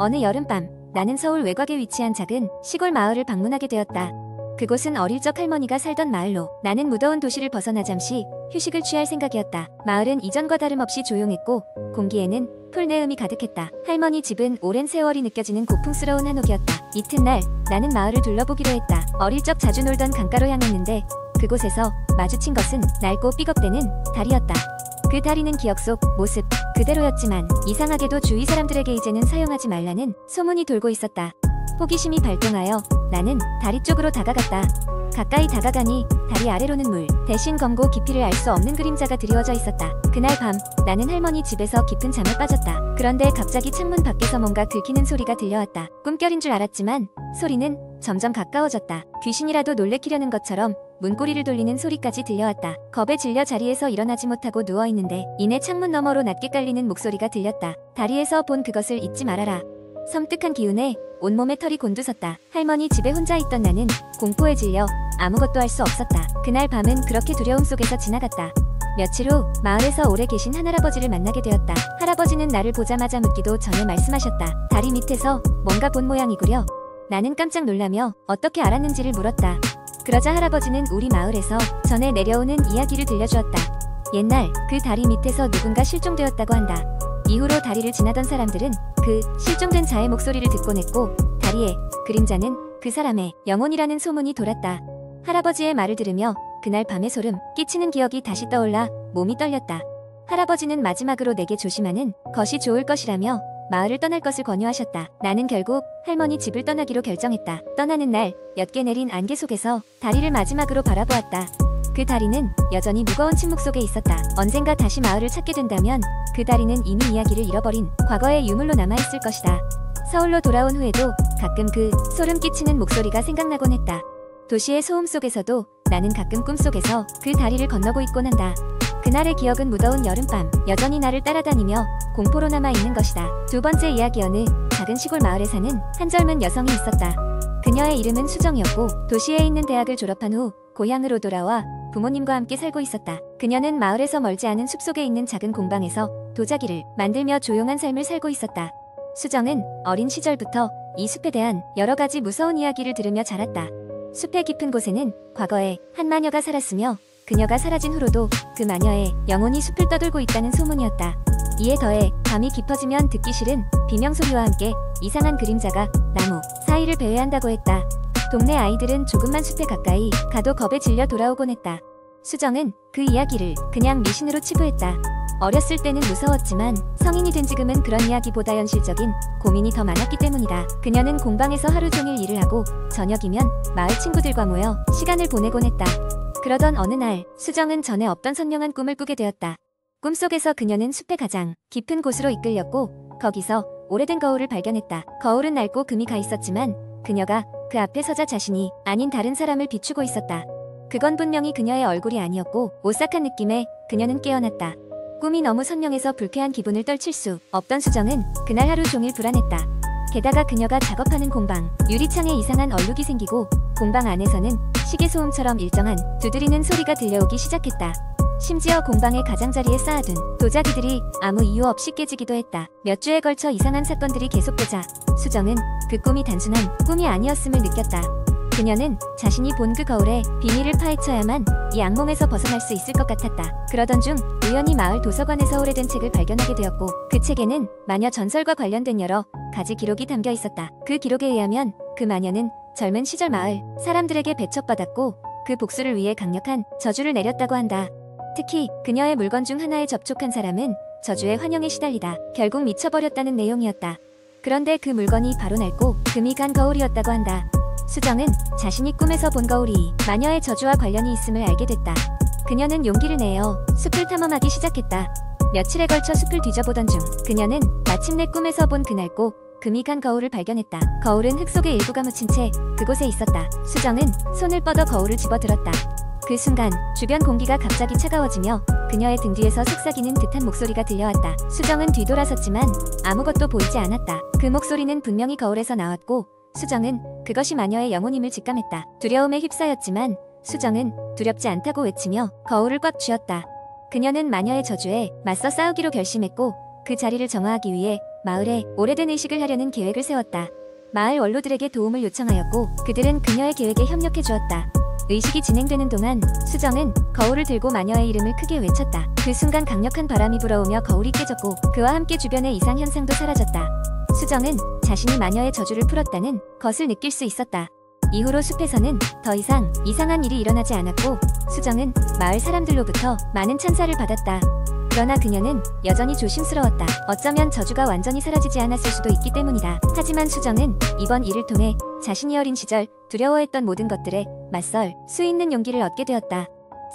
어느 여름밤 나는 서울 외곽에 위치한 작은 시골 마을을 방문하게 되었다. 그곳은 어릴 적 할머니가 살던 마을로 나는 무더운 도시를 벗어나 잠시 휴식을 취할 생각이었다. 마을은 이전과 다름없이 조용했고 공기에는 풀내음이 가득했다. 할머니 집은 오랜 세월이 느껴지는 고풍스러운 한옥이었다. 이튿날 나는 마을을 둘러보기로 했다. 어릴 적 자주 놀던 강가로 향했는데 그곳에서 마주친 것은 낡고 삐걱대는 다리였다. 그 다리는 기억 속 모습 그대로였지만 이상하게도 주위 사람들에게 이제는 사용하지 말라는 소문이 돌고 있었다. 호기심이 발동하여 나는 다리 쪽으로 다가갔다. 가까이 다가가니 다리 아래로는 물 대신 검고 깊이를 알 수 없는 그림자가 드리워져 있었다. 그날 밤 나는 할머니 집에서 깊은 잠에 빠졌다. 그런데 갑자기 창문 밖에서 뭔가 긁히는 소리가 들려왔다. 꿈결인 줄 알았지만 소리는 점점 가까워졌다. 귀신이라도 놀래키려는 것처럼 문고리를 돌리는 소리까지 들려왔다. 겁에 질려 자리에서 일어나지 못하고 누워있는데 이내 창문 너머로 낮게 깔리는 목소리가 들렸다. 다리에서 본 그것을 잊지 말아라. 섬뜩한 기운에 온몸에 털이 곤두섰다. 할머니 집에 혼자 있던 나는 공포에 질려 아무것도 할 수 없었다. 그날 밤은 그렇게 두려움 속에서 지나갔다. 며칠 후 마을에서 오래 계신 한할아버지를 만나게 되었다. 할아버지는 나를 보자마자 묻기도 전에 말씀하셨다. 다리 밑에서 뭔가 본 모양이구려. 나는 깜짝 놀라며 어떻게 알았는지를 물었다. 그러자 할아버지는 우리 마을에서 전에 내려오는 이야기를 들려주었다. 옛날 그 다리 밑에서 누군가 실종되었다고 한다. 이후로 다리를 지나던 사람들은 그 실종된 자의 목소리를 듣곤 했고 다리에 그림자는 그 사람의 영혼이라는 소문이 돌았다. 할아버지의 말을 들으며 그날 밤의 소름 끼치는 기억이 다시 떠올라 몸이 떨렸다. 할아버지는 마지막으로 내게 조심하는 것이 좋을 것이라며 마을을 떠날 것을 권유하셨다. 나는 결국 할머니 집을 떠나기로 결정했다. 떠나는 날 옅게 내린 안개 속에서 다리를 마지막으로 바라보았다. 그 다리는 여전히 무거운 침묵 속에 있었다. 언젠가 다시 마을을 찾게 된다면 그 다리는 이미 이야기를 잃어버린 과거의 유물로 남아있을 것이다. 서울로 돌아온 후에도 가끔 그 소름 끼치는 목소리가 생각나곤 했다. 도시의 소음 속에서도 나는 가끔 꿈속에서 그 다리를 건너고 있곤 한다. 그날의 기억은 무더운 여름밤 여전히 나를 따라다니며 공포로 남아있는 것이다. 두 번째 이야기. 어느 작은 시골 마을에 사는 한 젊은 여성이 있었다. 그녀의 이름은 수정이었고 도시에 있는 대학을 졸업한 후 고향으로 돌아와 부모님과 함께 살고 있었다. 그녀는 마을에서 멀지 않은 숲속에 있는 작은 공방에서 도자기를 만들며 조용한 삶을 살고 있었다. 수정은 어린 시절부터 이 숲에 대한 여러 가지 무서운 이야기를 들으며 자랐다. 숲의 깊은 곳에는 과거에 한 마녀가 살았으며 그녀가 사라진 후로도 그 마녀의 영혼이 숲을 떠돌고 있다는 소문이었다. 이에 더해 밤이 깊어지면 듣기 싫은 비명소리와 함께 이상한 그림자가 나무 사이를 배회한다고 했다. 동네 아이들은 조금만 숲에 가까이 가도 겁에 질려 돌아오곤 했다. 수정은 그 이야기를 그냥 미신으로 치부했다. 어렸을 때는 무서웠지만 성인이 된 지금은 그런 이야기보다 현실적인 고민이 더 많았기 때문이다. 그녀는 공방에서 하루 종일 일을 하고 저녁이면 마을 친구들과 모여 시간을 보내곤 했다. 그러던 어느 날 수정은 전에 없던 선명한 꿈을 꾸게 되었다. 꿈속에서 그녀는 숲의 가장 깊은 곳으로 이끌렸고 거기서 오래된 거울을 발견했다. 거울은 낡고 금이 가 있었지만 그녀가 그 앞에 서자 자신이 아닌 다른 사람을 비추고 있었다. 그건 분명히 그녀의 얼굴이 아니었고 오싹한 느낌에 그녀는 깨어났다. 꿈이 너무 선명해서 불쾌한 기분을 떨칠 수 없던 수정은 그날 하루 종일 불안했다. 게다가 그녀가 작업하는 공방 유리창에 이상한 얼룩이 생기고 공방 안에서는 시계 소음처럼 일정한 두드리는 소리가 들려오기 시작했다. 심지어 공방의 가장자리에 쌓아둔 도자기들이 아무 이유 없이 깨지기도 했다. 몇 주에 걸쳐 이상한 사건들이 계속되자 수정은 그 꿈이 단순한 꿈이 아니었음을 느꼈다. 그녀는 자신이 본 그 거울의 비밀을 파헤쳐야만 이 악몽에서 벗어날 수 있을 것 같았다. 그러던 중 우연히 마을 도서관에서 오래된 책을 발견하게 되었고 그 책에는 마녀 전설과 관련된 여러 가지 기록이 담겨 있었다. 그 기록에 의하면 그 마녀는 젊은 시절 마을 사람들에게 배척받았고 그 복수를 위해 강력한 저주를 내렸다고 한다. 특히 그녀의 물건 중 하나에 접촉한 사람은 저주의 환영에 시달리다 결국 미쳐버렸다는 내용이었다. 그런데 그 물건이 바로 낡고 금이 간 거울이었다고 한다. 수정은 자신이 꿈에서 본 거울이 마녀의 저주와 관련이 있음을 알게 됐다. 그녀는 용기를 내어 숲을 탐험하기 시작했다. 며칠에 걸쳐 숲을 뒤져보던 중 그녀는 마침내 꿈에서 본 그 낡고 금이 간 거울을 발견했다. 거울은 흙 속에 일부가 묻힌 채 그곳에 있었다. 수정은 손을 뻗어 거울을 집어들었다. 그 순간 주변 공기가 갑자기 차가워지며 그녀의 등 뒤에서 속삭이는 듯한 목소리가 들려왔다. 수정은 뒤돌아섰지만 아무것도 보이지 않았다. 그 목소리는 분명히 거울에서 나왔고 수정은 그것이 마녀의 영혼임을 직감했다. 두려움에 휩싸였지만 수정은 두렵지 않다고 외치며 거울을 꽉 쥐었다. 그녀는 마녀의 저주에 맞서 싸우기로 결심했고 그 자리를 정화하기 위해 마을에 오래된 의식을 하려는 계획을 세웠다. 마을 원로들에게 도움을 요청하였고 그들은 그녀의 계획에 협력해 주었다. 의식이 진행되는 동안 수정은 거울을 들고 마녀의 이름을 크게 외쳤다. 그 순간 강력한 바람이 불어오며 거울이 깨졌고 그와 함께 주변의 이상 현상도 사라졌다. 수정은 자신이 마녀의 저주를 풀었다는 것을 느낄 수 있었다. 이후로 숲에서는 더 이상 이상한 일이 일어나지 않았고 수정은 마을 사람들로부터 많은 찬사를 받았다. 그러나 그녀는 여전히 조심스러웠다. 어쩌면 저주가 완전히 사라지지 않았을 수도 있기 때문이다. 하지만 수정은 이번 일을 통해 자신이 어린 시절 두려워했던 모든 것들에 맞설 수 있는 용기를 얻게 되었다.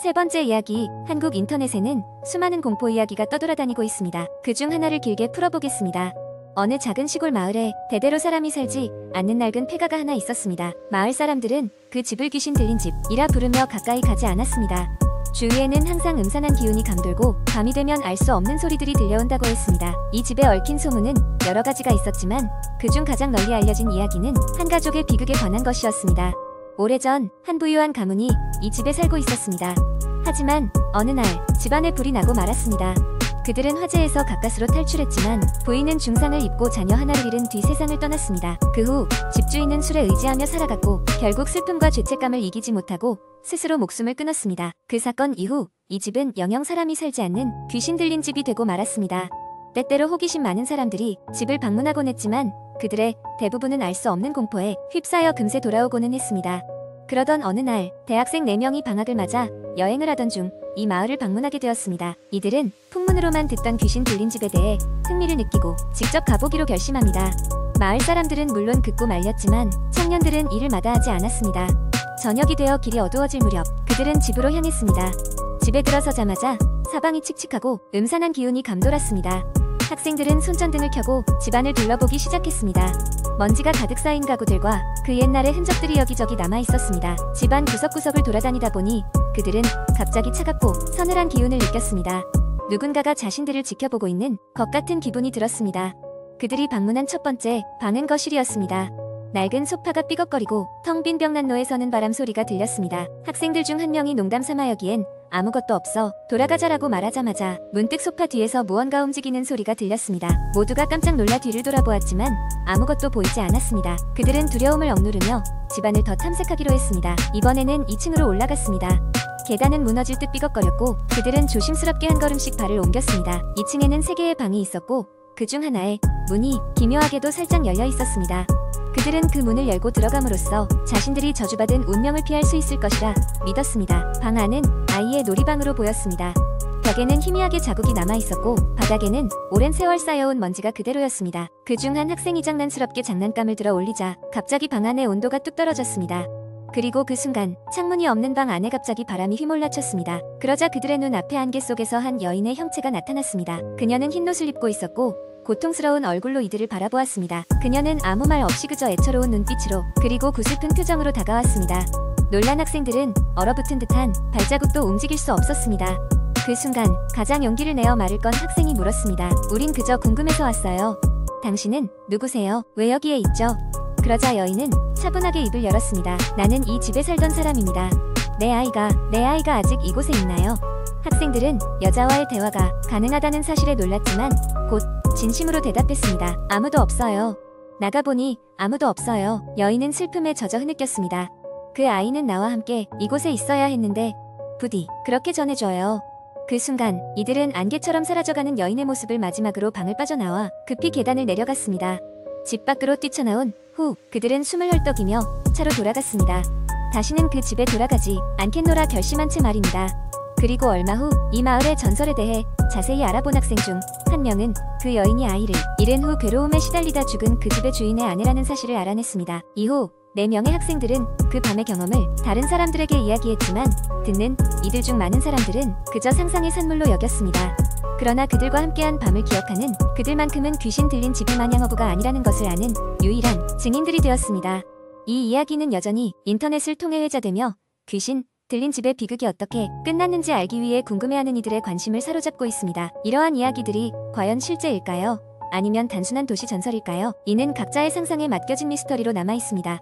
세 번째 이야기, 한국 인터넷에는 수많은 공포 이야기가 떠돌아다니고 있습니다. 그중 하나를 길게 풀어보겠습니다. 어느 작은 시골 마을에 대대로 사람이 살지 않는 낡은 폐가가 하나 있었습니다. 마을 사람들은 그 집을 귀신 들린 집이라 부르며 가까이 가지 않았습니다. 주위에는 항상 음산한 기운이 감돌고 밤이 되면 알 수 없는 소리들이 들려온다고 했습니다. 이 집에 얽힌 소문은 여러 가지가 있었지만 그중 가장 널리 알려진 이야기는 한 가족의 비극에 관한 것이었습니다. 오래전 한 부유한 가문이 이 집에 살고 있었습니다. 하지만 어느 날 집안에 불이 나고 말았습니다. 그들은 화재에서 가까스로 탈출했지만 부인은 중상을 입고 자녀 하나를 잃은 뒤 세상을 떠났습니다. 그 후 집주인은 술에 의지하며 살아갔고 결국 슬픔과 죄책감을 이기지 못하고 스스로 목숨을 끊었습니다. 그 사건 이후 이 집은 영영 사람이 살지 않는 귀신 들린 집이 되고 말았습니다. 때때로 호기심 많은 사람들이 집을 방문하곤 했지만 그들의 대부분은 알 수 없는 공포에 휩싸여 금세 돌아오고는 했습니다. 그러던 어느 날 대학생 4명이 방학을 맞아 여행을 하던 중 이 마을을 방문하게 되었습니다. 이들은 풍문으로만 듣던 귀신 들린 집에 대해 흥미를 느끼고 직접 가보기로 결심합니다. 마을 사람들은 물론 듣고 말렸지만 청년들은 이를 마다하지 않았습니다. 저녁이 되어 길이 어두워질 무렵 그들은 집으로 향했습니다. 집에 들어서자마자 사방이 칙칙하고 음산한 기운이 감돌았습니다. 학생들은 손전등을 켜고 집안을 둘러보기 시작했습니다. 먼지가 가득 쌓인 가구들과 그 옛날의 흔적들이 여기저기 남아있었습니다. 집안 구석구석을 돌아다니다 보니 그들은 갑자기 차갑고 서늘한 기운을 느꼈습니다. 누군가가 자신들을 지켜보고 있는 것 같은 기분이 들었습니다. 그들이 방문한 첫 번째 방은 거실이었습니다. 낡은 소파가 삐걱거리고 텅 빈 벽난로에 서는 바람 소리가 들렸습니다. 학생들 중 한 명이 농담 삼아 여기엔 아무것도 없어 돌아가자라고 말하자마자 문득 소파 뒤에서 무언가 움직이는 소리가 들렸습니다. 모두가 깜짝 놀라 뒤를 돌아보았지만 아무것도 보이지 않았습니다. 그들은 두려움을 억누르며 집안을 더 탐색하기로 했습니다. 이번에는 2층으로 올라갔습니다. 계단은 무너질 듯 삐걱거렸고 그들은 조심스럽게 한 걸음씩 발을 옮겼습니다. 2층에는 3개의 방이 있었고 그 중 하나에 문이 기묘하게도 살짝 열려 있었습니다. 그들은 그 문을 열고 들어감으로써 자신들이 저주받은 운명을 피할 수 있을 것이라 믿었습니다. 방 안은 아이의 놀이방으로 보였습니다. 벽에는 희미하게 자국이 남아있었고 바닥에는 오랜 세월 쌓여온 먼지가 그대로였습니다. 그중 한 학생이 장난스럽게 장난감을 들어 올리자 갑자기 방 안의 온도가 뚝 떨어졌습니다. 그리고 그 순간 창문이 없는 방 안에 갑자기 바람이 휘몰라쳤습니다. 그러자 그들의 눈 앞에 안개 속에서 한 여인의 형체가 나타났습니다. 그녀는 흰옷을 입고 있었고 고통스러운 얼굴로 이들을 바라보았습니다. 그녀는 아무 말 없이 그저 애처로운 눈빛으로 그리고 구슬픈 표정으로 다가왔습니다. 놀란 학생들은 얼어붙은 듯한 발자국도 움직일 수 없었습니다. 그 순간 가장 용기를 내어 말을 건 학생이 물었습니다. 우린 그저 궁금해서 왔어요. 당신은 누구세요? 왜 여기에 있죠? 그러자 여인은 차분하게 입을 열었습니다. 나는 이 집에 살던 사람입니다. 내 아이가 아직 이곳에 있나요? 학생들은 여자와의 대화가 가능하다는 사실에 놀랐지만 곧 진심으로 대답했습니다. 아무도 없어요. 나가보니 아무도 없어요. 여인은 슬픔에 젖어 흐느꼈습니다. 그 아이는 나와 함께 이곳에 있어야 했는데 부디 그렇게 전해줘요. 그 순간 이들은 안개처럼 사라져가는 여인의 모습을 마지막으로 방을 빠져나와 급히 계단을 내려갔습니다. 집 밖으로 뛰쳐나온 후 그들은 숨을 헐떡이며 차로 돌아갔습니다. 다시는 그 집에 돌아가지 않겠노라 결심한 채 말입니다. 그리고 얼마 후 이 마을의 전설에 대해 자세히 알아본 학생 중 한 명은 그 여인이 아이를 잃은 후 괴로움에 시달리다 죽은 그 집의 주인의 아내라는 사실을 알아냈습니다. 이후 4명의 학생들은 그 밤의 경험을 다른 사람들에게 이야기했지만 듣는 이들 중 많은 사람들은 그저 상상의 산물로 여겼습니다. 그러나 그들과 함께한 밤을 기억하는 그들만큼은 귀신 들린 집이 마냥 어부가 아니라는 것을 아는 유일한 증인들이 되었습니다. 이 이야기는 여전히 인터넷을 통해 회자되며 귀신 들린 집의 비극이 어떻게 끝났는지 알기 위해 궁금해하는 이들의 관심을 사로잡고 있습니다. 이러한 이야기들이 과연 실제일까요? 아니면 단순한 도시 전설일까요? 이는 각자의 상상에 맡겨진 미스터리로 남아 있습니다.